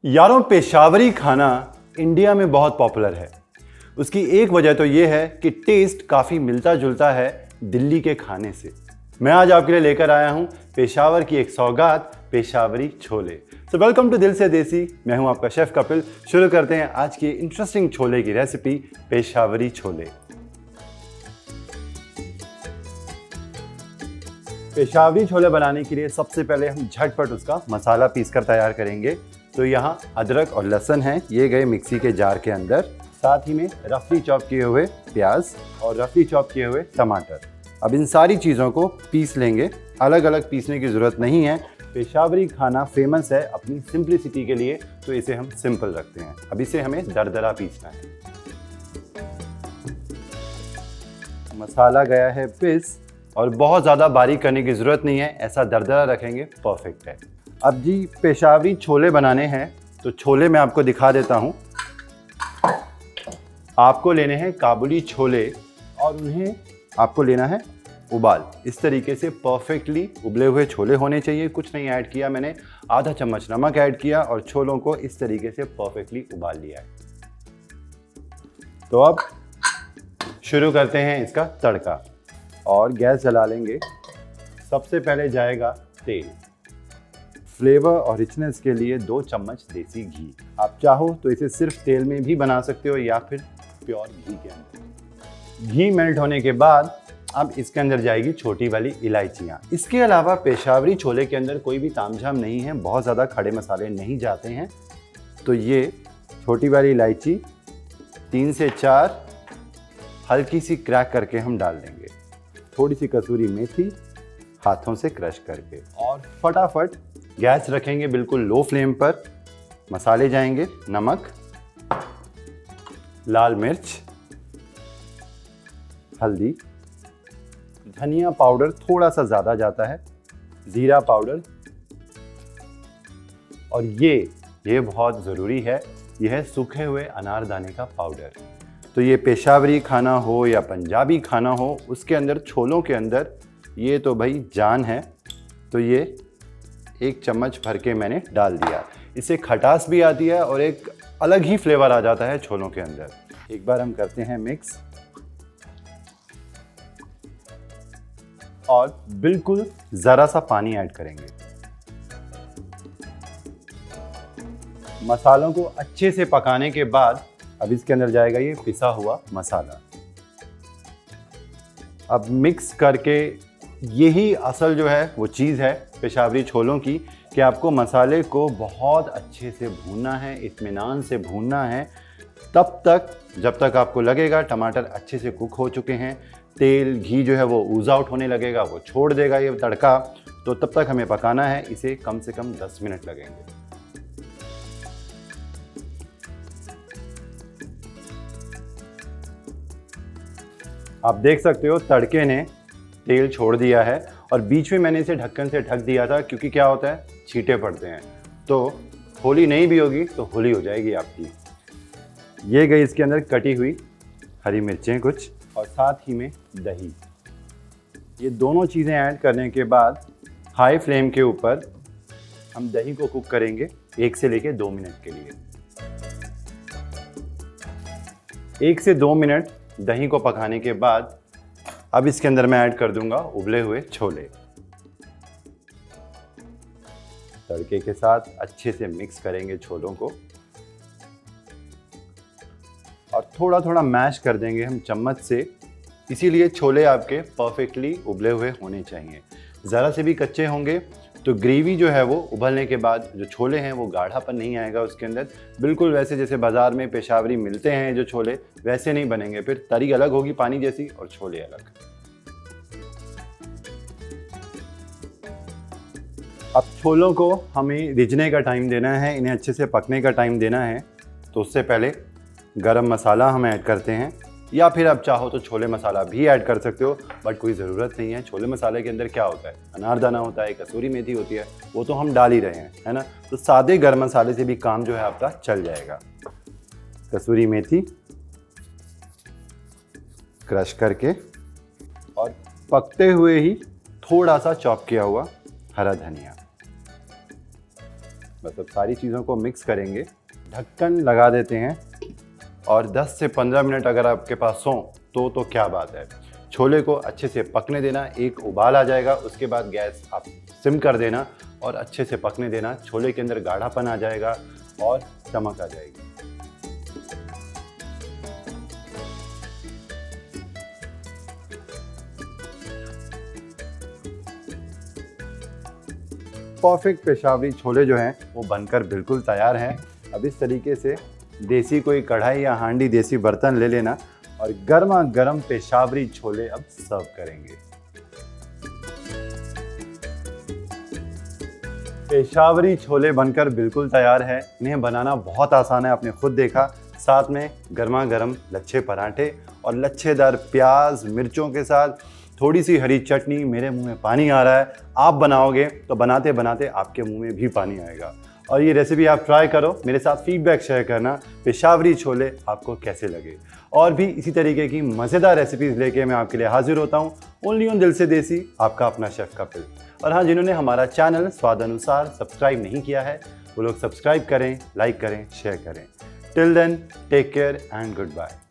यारों, पेशावरी खाना इंडिया में बहुत पॉपुलर है। उसकी एक वजह तो ये है कि टेस्ट काफ़ी मिलता जुलता है दिल्ली के खाने से। मैं आज आपके लिए लेकर आया हूँ पेशावर की एक सौगात, पेशावरी छोले। So welcome to Dil Se देसी। मैं हूँ आपका शेफ कपिल। शुरू करते हैं आज की इंटरेस्टिंग छोले की रेसिपी, पेशावरी छोले। पेशावरी छोले बनाने के लिए सबसे पहले हम झटपट उसका मसाला पीसकर तैयार करेंगे। तो यहाँ अदरक और लहसुन है, ये गए मिक्सी के जार के अंदर। साथ ही में रफली चॉप किए हुए प्याज और रफली चॉप किए हुए टमाटर। अब इन सारी चीज़ों को पीस लेंगे। अलग अलग पीसने की ज़रूरत नहीं है। पेशावरी खाना फेमस है अपनी सिंप्लिसिटी के लिए, तो इसे हम सिंपल रखते हैं। अब इसे हमें दरदरा पीसना है। मसाला गया है पीस, और बहुत ज़्यादा बारीक करने की ज़रूरत नहीं है, ऐसा दरदरा रखेंगे परफेक्ट है। अब जी पेशावरी छोले बनाने हैं, तो छोले मैं आपको दिखा देता हूँ। आपको लेने हैं काबुली छोले और उन्हें आपको लेना है उबाल। इस तरीके से परफेक्टली उबले हुए छोले होने चाहिए। कुछ नहीं ऐड किया मैंने, आधा चम्मच नमक ऐड किया और छोलों को इस तरीके से परफेक्टली उबाल लिया है। तो अब शुरू करते हैं इसका तड़का और गैस जला लेंगे। सबसे पहले जाएगा तेल। फ्लेवर और रिचनेस के लिए 2 चम्मच देसी घी। आप चाहो तो इसे सिर्फ तेल में भी बना सकते हो या फिर प्योर घी के अंदर। घी मेल्ट होने के बाद अब इसके अंदर जाएगी छोटी वाली इलायचियाँ। इसके अलावा पेशावरी छोले के अंदर कोई भी तामझाम नहीं है, बहुत ज़्यादा खड़े मसाले नहीं जाते हैं। तो ये छोटी वाली इलायची 3 से 4 हल्की सी क्रैक करके हम डाल देंगे। थोड़ी सी कसूरी मेथी हाथों से क्रश करके, और फटाफट गैस रखेंगे बिल्कुल लो फ्लेम पर। मसाले जाएंगे नमक, लाल मिर्च, हल्दी, धनिया पाउडर थोड़ा सा ज़्यादा जाता है, जीरा पाउडर, और ये बहुत ज़रूरी है, यह है सूखे हुए अनारदाने का पाउडर। तो ये पेशावरी खाना हो या पंजाबी खाना हो, उसके अंदर छोलों के अंदर ये तो भाई जान है। तो ये 1 चम्मच भर के मैंने डाल दिया। इससे खटास भी आती है और एक अलग ही फ्लेवर आ जाता है छोलों के अंदर। एक बार हम करते हैं मिक्स, और बिल्कुल ज़रा सा पानी ऐड करेंगे। मसालों को अच्छे से पकाने के बाद अब इसके अंदर जाएगा ये पिसा हुआ मसाला। अब मिक्स करके, यही असल जो है वो चीज़ है पेशावरी छोलों की, कि आपको मसाले को बहुत अच्छे से भूनना है, इत्मीनान से भूनना है, तब तक जब तक आपको लगेगा टमाटर अच्छे से कुक हो चुके हैं। तेल घी जो है वो ऊज आउट होने लगेगा, वो छोड़ देगा ये तड़का। तो तब तक हमें पकाना है इसे, कम से कम 10 मिनट लगेंगे। आप देख सकते हो तड़के ने तेल छोड़ दिया है, और बीच में मैंने इसे ढक्कन से ढक दिया था, क्योंकि क्या होता है छींटे पड़ते हैं, तो होली नहीं भी होगी तो होली हो जाएगी आपकी। ये गई इसके अंदर कटी हुई हरी मिर्चें कुछ, और साथ ही में दही। ये दोनों चीज़ें ऐड करने के बाद हाई फ्लेम के ऊपर हम दही को कुक करेंगे 1 से लेके 2 मिनट के लिए। 1 से 2 मिनट दही को पकाने के बाद अब इसके अंदर मैं ऐड कर दूंगा उबले हुए छोले। तड़के के साथ अच्छे से मिक्स करेंगे छोलों को, और थोड़ा थोड़ा मैश कर देंगे हम चम्मच से। इसीलिए छोले आपके परफेक्टली उबले हुए होने चाहिए। ज़रा से भी कच्चे होंगे तो ग्रेवी जो है वो उबलने के बाद जो छोले हैं वो गाढ़ापन नहीं आएगा उसके अंदर। बिल्कुल वैसे जैसे बाज़ार में पेशावरी मिलते हैं जो छोले, वैसे नहीं बनेंगे। फिर तरी अलग होगी पानी जैसी और छोले अलग। अब छोलों को हमें रिझने का टाइम देना है, इन्हें अच्छे से पकने का टाइम देना है। तो उससे पहले गरम मसाला हम ऐड करते हैं, या फिर आप चाहो तो छोले मसाला भी ऐड कर सकते हो, बट कोई ज़रूरत नहीं है। छोले मसाले के अंदर क्या होता है, अनारदाना होता है, कसूरी मेथी होती है, वो तो हम डाल ही रहे हैं, है ना। तो सादे गरम मसाले से भी काम जो है आपका चल जाएगा। कसूरी मेथी क्रश करके, और पकते हुए ही थोड़ा सा चॉप किया हुआ हरा धनिया। मतलब सारी चीज़ों को मिक्स करेंगे, ढक्कन लगा देते हैं और 10 से 15 मिनट अगर आपके पास हो तो क्या बात है। छोले को अच्छे से पकने देना, एक उबाल आ जाएगा, उसके बाद गैस आप सिम कर देना और अच्छे से पकने देना। छोले के अंदर गाढ़ापन आ जाएगा और चमक आ जाएगी। परफेक्ट पेशावरी छोले जो हैं वो बनकर बिल्कुल तैयार हैं। अब इस तरीके से देसी कोई कढ़ाई या हांडी, देसी बर्तन ले लेना और गर्मा गर्म पेशावरी छोले अब सर्व करेंगे। पेशावरी छोले बनकर बिल्कुल तैयार है। इन्हें बनाना बहुत आसान है, आपने खुद देखा। साथ में गर्मा गर्म लच्छे पराठे और लच्छेदार प्याज मिर्चों के साथ थोड़ी सी हरी चटनी। मेरे मुंह में पानी आ रहा है। आप बनाओगे तो बनाते बनाते आपके मुंह में भी पानी आएगा। और ये रेसिपी आप ट्राई करो, मेरे साथ फीडबैक शेयर करना पेशावरी छोले आपको कैसे लगे। और भी इसी तरीके की मज़ेदार रेसिपीज़ लेके मैं आपके लिए हाजिर होता हूँ। ओनली ऑन दिल से देसी, आपका अपना शेफ़ कपिल। और हाँ, जिन्होंने हमारा चैनल स्वाद अनुसार सब्सक्राइब नहीं किया है वो लोग सब्सक्राइब करें, लाइक करें, शेयर करें। Till then take care and good bye.